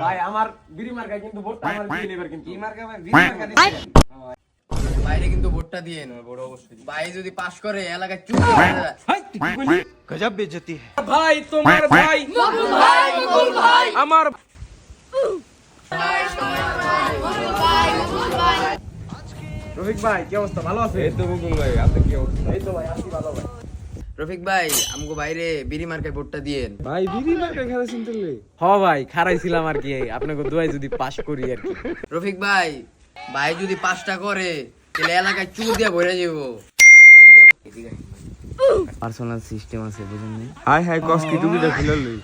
ভাই আমার বিড়ি মার্কা কিন্তু ভোটটা আমার বিড়ি নেবার কিন্তু কি মার্কা ভাই? বিড়ি মার্কা দিচ্ছেন? বাইরে কিন্তু ভোটটা দিয়ে না, বড় অবশ্যই। ভাই যদি পাস করে এলাকায় চুপ করে দেয়। गजब बेइज्जती है। ভাই তোমার ভাই আমার রফিক ভাই কি অবস্থা, ভালো আছে? এই তো মুকুল ভাই, আপনি কি অবস্থা? এই তো ভাই আছি ভালো ভাই। রফিক ভাই আমগো বাইরে বিড়ি মার্কায় ভোটটা দিয়েন। ভাই বিড়ি মার্কা খেলাছেন তুমি? হ ভাই খারাইছিলাম আর কি, আপনাকে দোয়াই যদি পাস করি আর কি। রফিক ভাই ভাই যদি পাসটা করে তাহলে এলাকায় চুপ দিয়ে ভরে যাবো। পার্সোনাল সিস্টেম আছে বুঝুন নি। হাই হাই কস কি টুপিটা খুলে লই।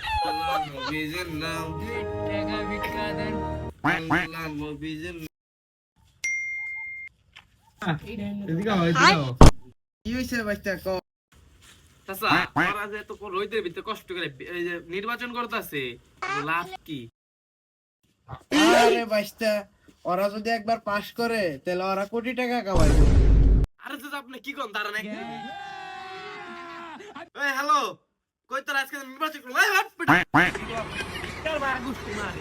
কি হইছে বাচ্চা ক? চাচা ওরা যে এত রোদের ভিতরে কষ্ট করে এই যে নির্বাচন করতেছে, লাভ কি? আরে বাইস্তা, ওরা যদি একবার পাস করে তাহলে ওরা কোটি টাকা কামাইবে। আরে চাচা আপনি কি কোন দাঁড়ান এক মিনিট। এই হ্যালো, কই তোর আজকে নির্বাচন করব? এই হাট পিটা কার মার গুষ্টি মারে।